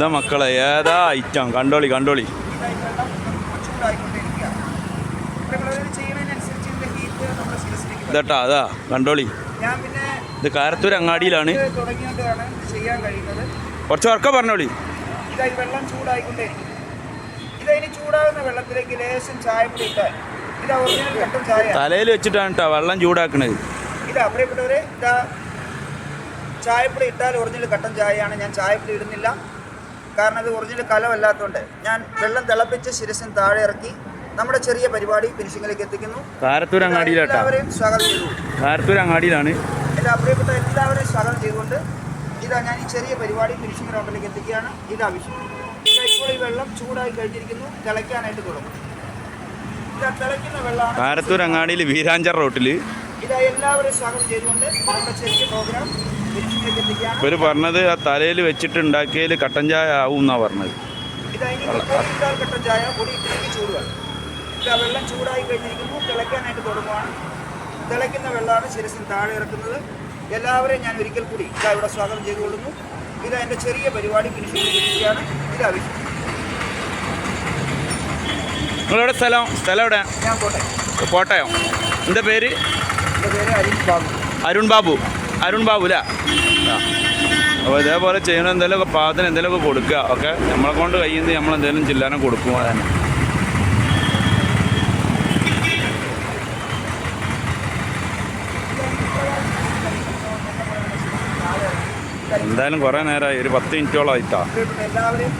ഇതാ മക്കളെ ഏതാ ഐറ്റം കണ്ടോളി കണ്ടോളി. ഇതട്ടാ അതാ കണ്ടോളി. ഇത് കാരത്തൂർ അങ്ങാടിയിലാണ്. കുറച്ച് ഉറക്കം പറഞ്ഞോളി. വെള്ളം ചൂടായിക്കൊണ്ടേയിരിക്കും. ഇനി ചൂടാകുന്ന വെള്ളത്തിലേക്ക് ലേശം ചായപ്പൊടി ഇട്ടാൽ ഇതാ ഒറിജിനൽ കട്ടൻ ചായ തലയിൽ വെച്ചിട്ടാണ് കേട്ടോ വെള്ളം ചൂടാക്കണത്. ഇതാ പ്രിയപ്പെട്ടവരെ, ഇതാ ചായപ്പൊടി ഇട്ടാൽ ഒറിജിനൽ കട്ടൻ ചായയാണ്. ഞാൻ ചായപ്പൊടി ഇടുന്നില്ല, കാരണം ഇത് ഒറിജിനൽ കലമല്ലാത്തതുകൊണ്ട്. ഞാൻ വെള്ളം തിളപ്പിച്ച് ശിരസിന് താഴെ ഇറക്കി നമ്മുടെ ചെറിയ പരിപാടി ഫിനിഷിങ്ങിലേക്ക് എത്തിക്കുന്നു. കാരത്തൂർ അങ്ങാടിയിലാട്ടോ. എല്ലാവരെയും സ്വാഗതം ചെയ്തു. കാരത്തൂർ അങ്ങാടിയിലാണ്. ഇതാ പ്രിയപ്പെട്ട എല്ലാവരെയും സ്വാഗതം ചെയ്തുകൊണ്ട് ഇതാ ഞാൻ ഈ ചെറിയ പരിപാടി ഫിനിഷിംഗ് റൗണ്ടിലേക്ക് എത്തിക്കുകയാണ്. ഇത് ആവശ്യം. ഇതാ ഇപ്പോൾ ഈ വെള്ളം ചൂടായി കഴിഞ്ഞിരിക്കുന്നു, തിളയ്ക്കാനായിട്ട് തുടങ്ങും. ഇതാ തിളയ്ക്കുന്ന വെള്ളമാണ് കാരത്തൂർ അങ്ങാടിയിൽ വീരാഞ്ചർ റോട്ടിൽ. ഇതാ എല്ലാവരെയും സ്വാഗതം ചെയ്തുകൊണ്ട് നമ്മുടെ ചെറിയ പ്രോഗ്രാം ഫിനിഷിംഗിലേക്ക് എത്തിക്കുകയാണ്. ഇവർ പറഞ്ഞത് ആ തലയിൽ വെച്ചിട്ട് ഉണ്ടാക്കിയതിൽ കട്ടൻ ചായ ആവും എന്നാണ് പറഞ്ഞത്. ഇതാ ഇനി പൊടി കട്ടൻ ചായ പൊടി ഇട്ടിലേക്ക് ചൂടുകയാണ്. ഇതാ വെള്ളം ചൂടായി കഴിഞ്ഞിരിക്കുന്നു, തിളയ്ക്കാനായിട്ട് തുടങ്ങുകയാണ്. തിളയ്ക്കുന്ന വെള്ളമാണ് ശിരസിന് താഴെ ഇറക്കുന്നത്. എല്ലാവരെയും ഞാൻ ഒരിക്കൽ കൂടി ഇതാ ഇവിടെ സ്വാഗതം ചെയ്തുകൊള്ളുന്നു. ഇതാ എൻ്റെ ചെറിയ പരിപാടി ഫിനിഷിംഗിലാണ്. ഇതാവശ്യം. നിങ്ങളുടെ സ്ഥലം എവിടെ? ഞാൻ കോട്ടയം. കോട്ടയം. എൻ്റെ പേര്? എൻ്റെ പേര് അരുൺ ബാബു. അരുൺ ബാബു അല്ലേ? ആ. അപ്പോൾ ഇതേപോലെ ചെയ്യണം. എന്തെങ്കിലുമൊക്കെ പാകത്തിന് എന്തെങ്കിലുമൊക്കെ കൊടുക്കുക. ഓക്കെ, നമ്മളെ കൊണ്ട് കഴിയുന്നത് നമ്മളെന്തെങ്കിലും ചില്ലാനം കൊടുക്കും. അതന്നെ. എന്തായാലും കുറേ നേരമായി, ഒരു 10 മിനിറ്റോളം ആയിട്ടാ. എല്ലാവരെയും